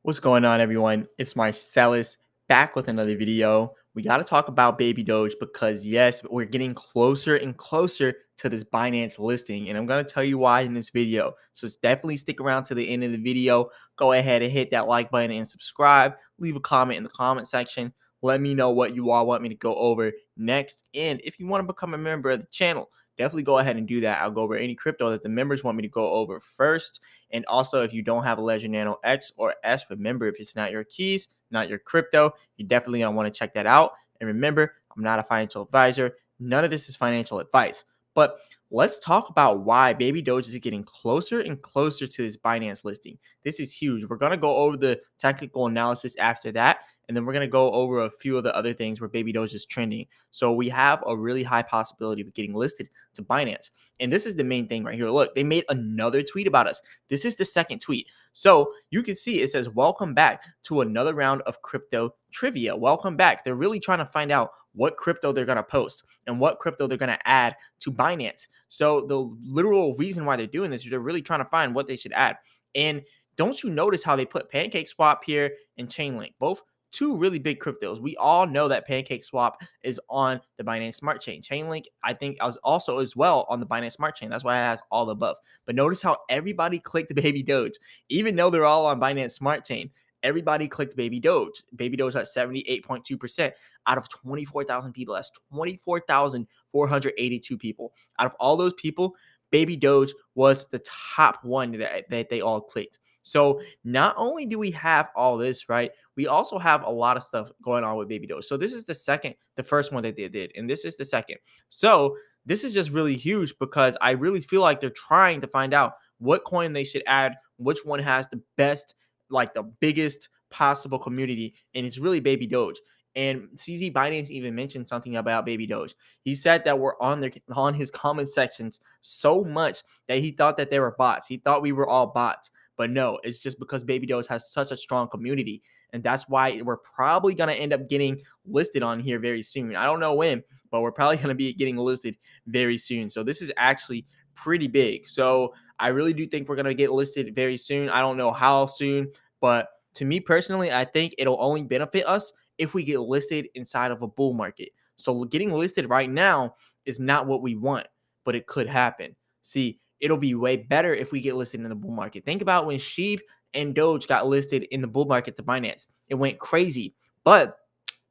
What's going on, everyone? It's Marcellus back with another video. We got to talk about Baby Doge because, yes, we're getting closer and closer to this Binance listing, and I'm going to tell you why in this video. So definitely stick around to the end of the video. Go ahead and hit that like button and subscribe. Leave a comment in the comment section. Let me know what you all want me to go over next. And if you want to become a member of the channel, definitely go ahead and do that. I'll go over any crypto that the members want me to go over first. And also, if you don't have a Ledger Nano X or S, remember, if it's not your keys, not your crypto, you definitely don't want to check that out. And remember, I'm not a financial advisor. None of this is financial advice. But let's talk about why Baby Doge is getting closer and closer to this Binance listing. This is huge. We're going to go over the technical analysis after that. And then we're going to go over a few of the other things where Baby Doge is trending. So we have a really high possibility of getting listed to Binance. And this is the main thing right here. Look, they made another tweet about us. This is the second tweet. So you can see it says, welcome back to another round of crypto trivia. Welcome back. They're really trying to find out what crypto they're going to post and what crypto they're going to add to Binance. So the literal reason why they're doing this is they're really trying to find what they should add. And don't you notice how they put PancakeSwap here and Chainlink? Both two really big cryptos. We all know that PancakeSwap is on the Binance Smart Chain. Chainlink, I think, is also as well on the Binance Smart Chain. That's why it has all the above. But notice how everybody clicked Baby Doge, even though they're all on Binance Smart Chain. Everybody clicked Baby Doge. Baby Doge at 78.2% out of 24,000 people. That's 24,482 people. Out of all those people, Baby Doge was the top one that they all clicked. So not only do we have all this, right? We also have a lot of stuff going on with Baby Doge. So this is the first one that they did, and this is the second. So this is just really huge because I really feel like they're trying to find out what coin they should add, which one has the best, like the biggest possible community, and it's really Baby Doge. And CZ Binance even mentioned something about Baby Doge. He said that we're on his comment sections so much that he thought that they were bots. He thought we were all bots. But no, it's just because Baby Doge has such a strong community. And that's why we're probably going to end up getting listed on here very soon. I don't know when, but we're probably going to be getting listed very soon. So this is actually pretty big. So I really do think we're going to get listed very soon. I don't know how soon, but to me personally, I think it'll only benefit us if we get listed inside of a bull market. So getting listed right now is not what we want, but it could happen. See, it'll be way better if we get listed in the bull market. Think about when Sheep and Doge got listed in the bull market to Binance. It went crazy. But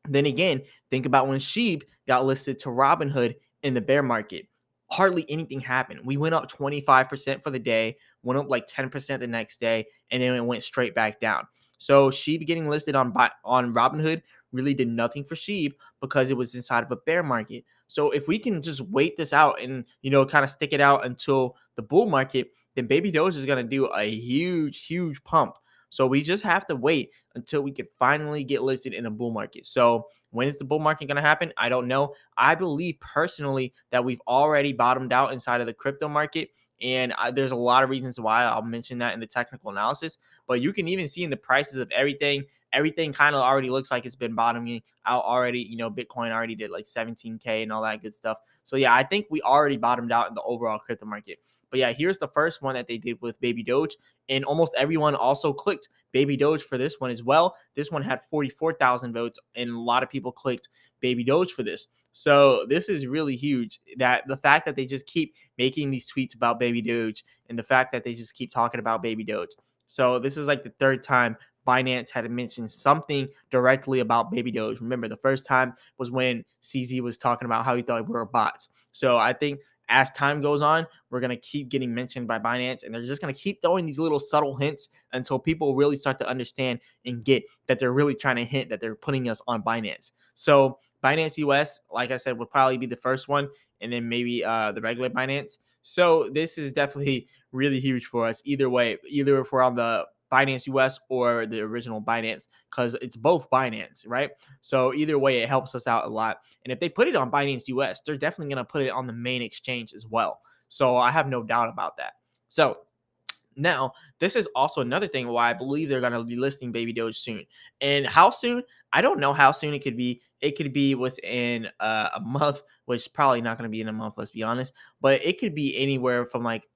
then again, think about when Sheep got listed to Robinhood in the bear market. Hardly anything happened. We went up 25% for the day, went up like 10% the next day, and then it went straight back down. So Sheep getting listed on Robinhood really did nothing for Sheep because it was inside of a bear market. So if we can just wait this out and kind of stick it out until the bull market, then Baby Doge is going to do a huge pump. So we just have to wait until we can finally get listed in a bull market. So when is the bull market going to happen? I don't know. I believe personally that we've already bottomed out inside of the crypto market. And there's a lot of reasons why. I'll mention that in the technical analysis. But you can even see in the prices of everything kind of already looks like it's been bottoming out already. Bitcoin already did like 17K and all that good stuff. So yeah, I think we already bottomed out in the overall crypto market. But yeah, here's the first one that they did with Baby Doge. And almost everyone also clicked Baby Doge for this one as well. This one had 44,000 votes, and a lot of people clicked Baby Doge for this. So this is really huge, that the fact that they just keep making these tweets about Baby Doge and the fact that they just keep talking about Baby Doge. So this is like the third time Binance had mentioned something directly about Baby Doge. Remember, the first time was when CZ was talking about how he thought we were bots. So I think as time goes on, we're going to keep getting mentioned by Binance, and they're just going to keep throwing these little subtle hints until people really start to understand and get that they're really trying to hint that they're putting us on Binance. So Binance US, like I said, would probably be the first one, and then maybe the regular Binance. So this is definitely really huge for us either way, either if we're on the Binance US or the original Binance, because it's both Binance, right? So either way, it helps us out a lot. And if they put it on Binance US, they're definitely going to put it on the main exchange as well. So I have no doubt about that. So now, this is also another thing why I believe they're going to be listing Baby Doge soon. And how soon? I don't know how soon it could be. It could be within a month, which is probably not going to be in a month, let's be honest. But it could be anywhere from like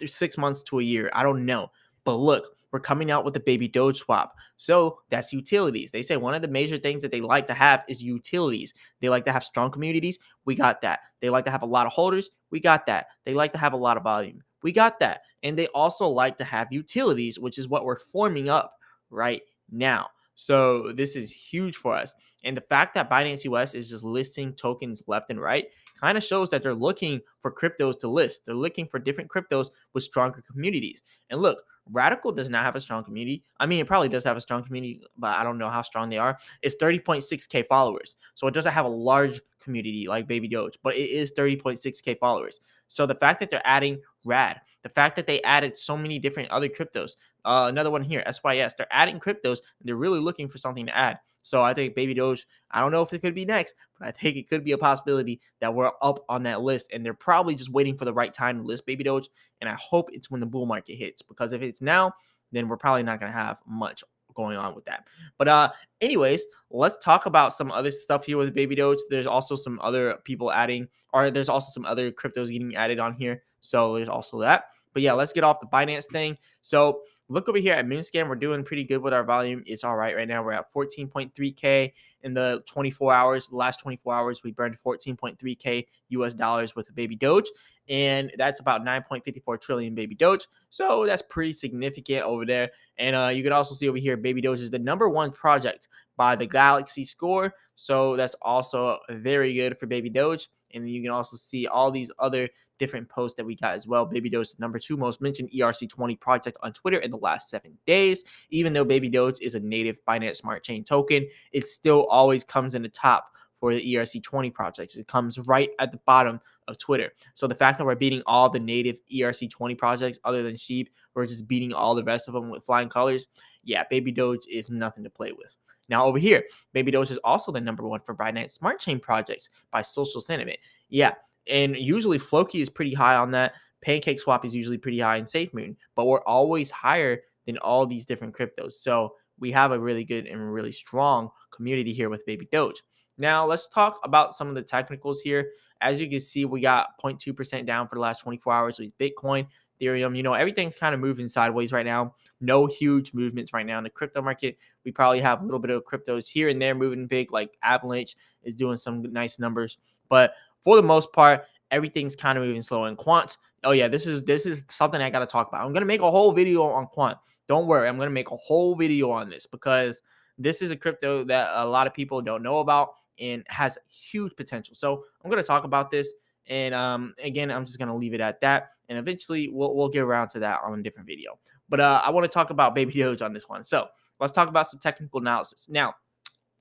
6 months to a year. I don't know. But look, we're coming out with the baby Doge swap. So that's utilities. They say one of the major things that they like to have is utilities. They like to have strong communities. We got that. They like to have a lot of holders. We got that. They like to have a lot of volume. We got that. And they also like to have utilities, which is what we're forming up right now. So this is huge for us. And the fact that Binance US is just listing tokens left and right kind of shows that they're looking for cryptos to list. They're looking for different cryptos with stronger communities. And look, Radical does not have a strong community. I mean, it probably does have a strong community, but I don't know how strong they are. It's 30.6K followers. So it doesn't have a large community like Baby Doge, but it is 30.6K followers. So the fact that they're adding RAD, the fact that they added so many different other cryptos, another one here, SYS, they're adding cryptos and they're really looking for something to add. So I think Baby Doge, I don't know if it could be next, but I think it could be a possibility that we're up on that list. And they're probably just waiting for the right time to list Baby Doge. And I hope it's when the bull market hits, because if it's now, then we're probably not going to have much going on with that. But anyways, let's talk about some other stuff here with Baby Doge. There's also some other people adding, or there's also some other cryptos getting added on here. So there's also that. But yeah, let's get off the Binance thing. So look over here at Moonscan. We're doing pretty good with our volume. It's all right now. We're at 14.3K in the 24 hours. The last 24 hours, we burned 14.3K US dollars with a Baby Doge. And that's about 9.54 trillion Baby Doge. So that's pretty significant over there. And you can also see over here, Baby Doge is the #1 project by the Galaxy score. So that's also very good for Baby Doge. And you can also see all these other different posts that we got as well. Baby Doge is the #2 most mentioned ERC20 project on Twitter in the last 7 days. Even though Baby Doge is a native Binance Smart Chain token, it still always comes in the top for the ERC20 projects. It comes right at the bottom of Twitter. So the fact that we're beating all the native ERC20 projects other than Sheep, we're just beating all the rest of them with flying colors. Yeah, Baby Doge is nothing to play with. Now over here, Baby Doge is also the #1 for Binance Smart Chain projects by social sentiment. Yeah, and usually Floki is pretty high on that. Pancake Swap is usually pretty high in SafeMoon, but we're always higher than all these different cryptos. So we have a really good and really strong community here with Baby Doge. Now let's talk about some of the technicals here. As you can see, we got 0.2% down for the last 24 hours with Bitcoin, Ethereum. Everything's kind of moving sideways right now. No huge movements right now in the crypto market. We probably have a little bit of cryptos here and there moving big, like Avalanche is doing some nice numbers. But for the most part, everything's kind of moving slow. And Quant, oh yeah, this is something I got to talk about. I'm going to make a whole video on Quant. Don't worry, I'm going to make a whole video on this because this is a crypto that a lot of people don't know about and has huge potential. So I'm going to talk about this. And again, I'm just going to leave it at that. And eventually we'll get around to that on a different video. But I want to talk about Baby Doge on this one. So let's talk about some technical analysis. Now,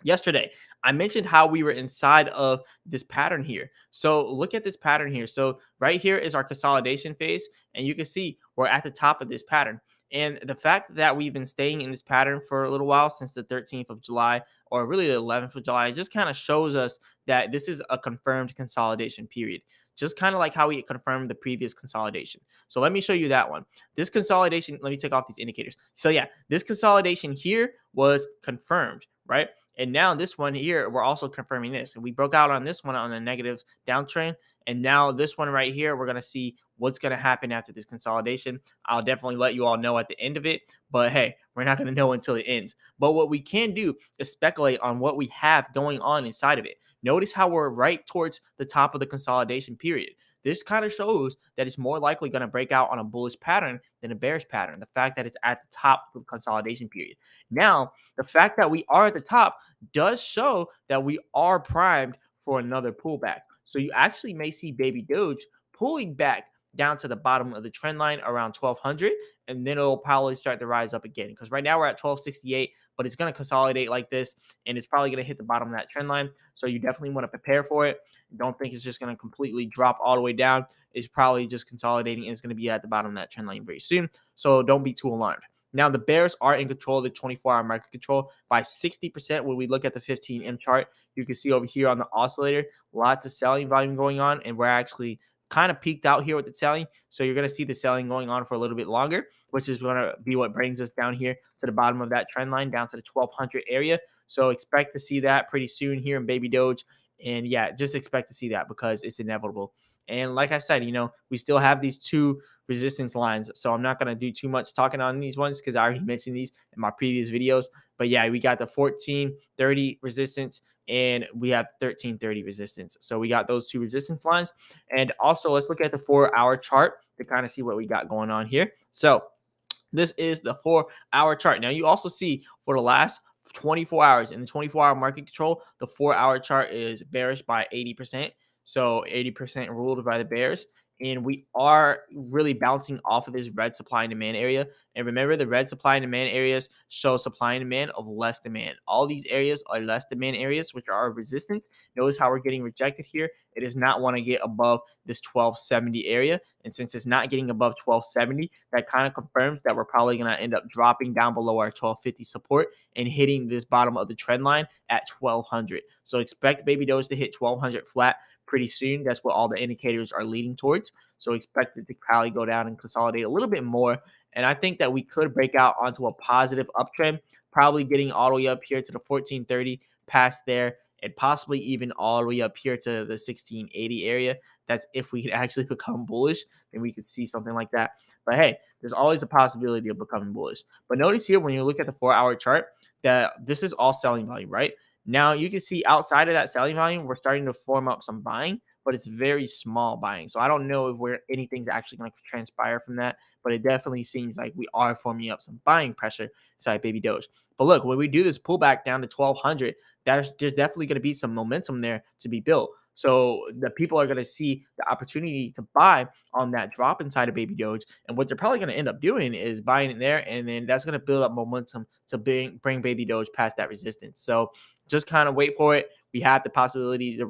yesterday, I mentioned how we were inside of this pattern here. So look at this pattern here. So right here is our consolidation phase. And you can see we're at the top of this pattern. And the fact that we've been staying in this pattern for a little while since the 13th of July, or really the 11th of July, just kind of shows us that this is a confirmed consolidation period. Just kind of like how we confirmed the previous consolidation. So let me show you that one. This consolidation, let me take off these indicators. So yeah, this consolidation here was confirmed, right? And now this one here, we're also confirming this. And we broke out on this one on a negative downtrend. And now this one right here, we're going to see what's going to happen after this consolidation. I'll definitely let you all know at the end of it. But hey, we're not going to know until it ends. But what we can do is speculate on what we have going on inside of it. Notice how we're right towards the top of the consolidation period. This kind of shows that it's more likely going to break out on a bullish pattern than a bearish pattern. The fact that it's at the top of the consolidation period. Now, the fact that we are at the top does show that we are primed for another pullback. So you actually may see Baby Doge pulling back down to the bottom of the trend line around 1200, and then it'll probably start to rise up again. Because right now we're at 1268, but it's going to consolidate like this, and it's probably going to hit the bottom of that trend line. So you definitely want to prepare for it. Don't think it's just going to completely drop all the way down. It's probably just consolidating, and it's going to be at the bottom of that trend line very soon. So don't be too alarmed. Now, the bears are in control of the 24-hour market control by 60%. When we look at the 15M chart, you can see over here on the oscillator, lots of selling volume going on, and we're actually kind of peaked out here with the selling. So you're going to see the selling going on for a little bit longer, which is going to be what brings us down here to the bottom of that trend line, down to the 1200 area. So expect to see that pretty soon here in Baby Doge. And yeah, just expect to see that because it's inevitable. And like I said, we still have these two resistance lines. So I'm not going to do too much talking on these ones because I already mentioned these in my previous videos. But yeah, we got the 1430 resistance and we have 1330 resistance. So we got those two resistance lines. And also, let's look at the 4-hour chart to kind of see what we got going on here. So this is the 4-hour chart. Now, you also see for the last 24 hours in the 24-hour market control, the 4-hour chart is bearish by 80%. So 80% ruled by the bears. And we are really bouncing off of this red supply and demand area. And remember, the red supply and demand areas show supply and demand of less demand. All these areas are less demand areas, which are resistance. Notice how we're getting rejected here. It does not want to get above this 1270 area. And since it's not getting above 1270, that kind of confirms that we're probably going to end up dropping down below our 1250 support and hitting this bottom of the trend line at 1200. So expect baby doge to hit 1200 flat pretty soon. That's what all the indicators are leading towards. So expect it to probably go down and consolidate a little bit more. And I think that we could break out onto a positive uptrend, probably getting all the way up here to the 1430 past there, and possibly even all the way up here to the 1680 area. That's if we could actually become bullish, then we could see something like that. But hey, there's always a possibility of becoming bullish. But notice here when you look at the 4-hour chart that this is all selling volume, right? Now you can see outside of that selling volume, we're starting to form up some buying, but it's very small buying. So I don't know if anything's actually going to transpire from that, but it definitely seems like we are forming up some buying pressure inside baby doge. But look, when we do this pullback down to 1200, there's definitely going to be some momentum there to be built. So the people are going to see the opportunity to buy on that drop inside of baby doge, and what they're probably going to end up doing is buying it there, and then that's going to build up momentum to bring baby doge past that resistance. So just kind of wait for it. We have the possibility to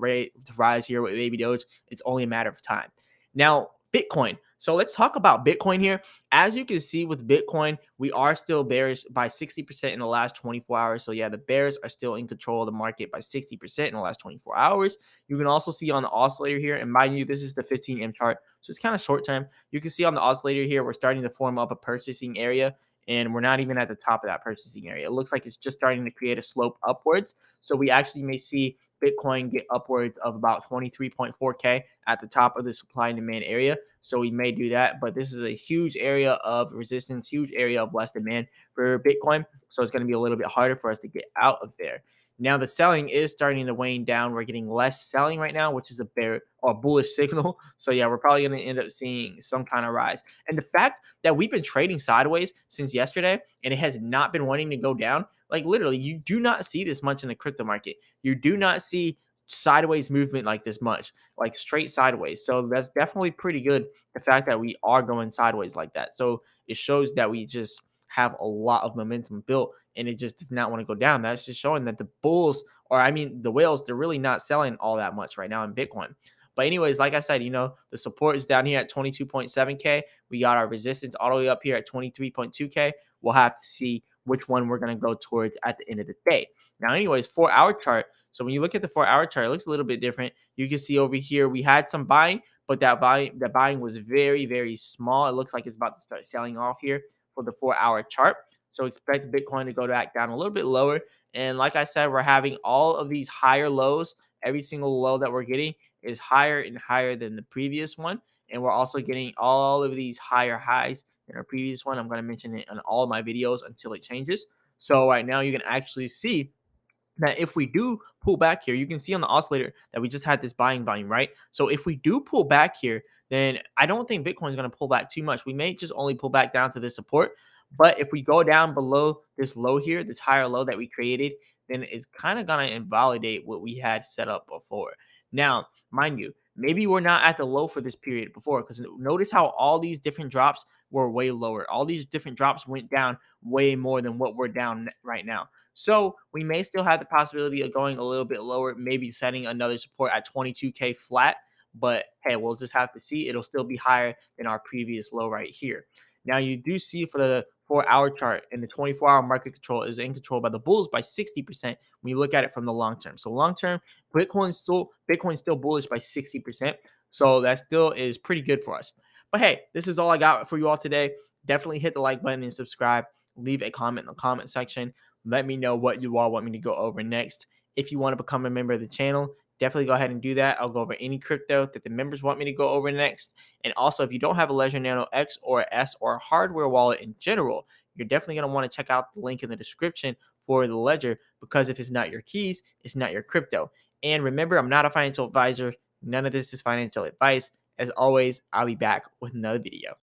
rise here with baby doge. It's only a matter of time. Now, Bitcoin. So let's talk about Bitcoin here. As you can see with Bitcoin, we are still bearish by 60% in the last 24 hours. So yeah, the bears are still in control of the market by 60% in the last 24 hours. You can also see on the oscillator here, and mind you, this is the 15M chart, so it's kind of short term. You can see on the oscillator here, we're starting to form up a purchasing area, and we're not even at the top of that purchasing area. It looks like it's just starting to create a slope upwards. So we actually may see Bitcoin get upwards of about 23.4K at the top of the supply and demand area. So we may do that, but this is a huge area of resistance, huge area of less demand for Bitcoin. So it's going to be a little bit harder for us to get out of there. Now the selling is starting to wane down. We're getting less selling right now, which is a bear or bullish signal. So yeah, we're probably going to end up seeing some kind of rise. And the fact that we've been trading sideways since yesterday and it has not been wanting to go down, like literally, you do not see this much in the crypto market. You do not see sideways movement like this much, like straight sideways. So that's definitely pretty good. The fact that we are going sideways like that. So it shows that we just have a lot of momentum built and it just does not want to go down. That's just showing that the bulls, or I mean the whales, they're really not selling all that much right now in Bitcoin. But anyways, like I said, the support is down here at 22.7K. We got our resistance all the way up here at 23.2K. We'll have to see which one we're going to go towards at the end of the day. Now, anyways, 4-hour chart. So when you look at the 4-hour chart, it looks a little bit different. You can see over here we had some buying, but that buying was very, very small. It looks like it's about to start selling off here for the 4-hour chart. So expect Bitcoin to go back down a little bit lower. And like I said, we're having all of these higher lows. Every single low that we're getting is higher and higher than the previous one. And we're also getting all of these higher highs in our previous one. I'm going to mention it in all of my videos until it changes. So right now you can actually see that if we do pull back here, you can see on the oscillator that we just had this buying volume, right? So if we do pull back here, then I don't think Bitcoin is going to pull back too much. We may just only pull back down to this support. But if we go down below this low here, this higher low that we created, then it's kind of going to invalidate what we had set up before. Now, mind you, maybe we're not at the low for this period before, because notice how all these different drops were way lower. All these different drops went down way more than what we're down right now. So we may still have the possibility of going a little bit lower, maybe setting another support at 22K flat. But hey, we'll just have to see. It'll still be higher than our previous low right here. Now you do see for the 4-hour chart and the 24-hour market control is in control by the bulls by 60% when you look at it from the long term. So long term, Bitcoin's still bullish by 60%. So that still is pretty good for us. But hey, this is all I got for you all today. Definitely hit the like button and subscribe. Leave a comment in the comment section. Let me know what you all want me to go over next. If you want to become a member of the channel, definitely go ahead and do that. I'll go over any crypto that the members want me to go over next. And also, if you don't have a Ledger Nano X or S or a hardware wallet in general, you're definitely going to want to check out the link in the description for the Ledger, because if it's not your keys, it's not your crypto. And remember, I'm not a financial advisor. None of this is financial advice. As always, I'll be back with another video.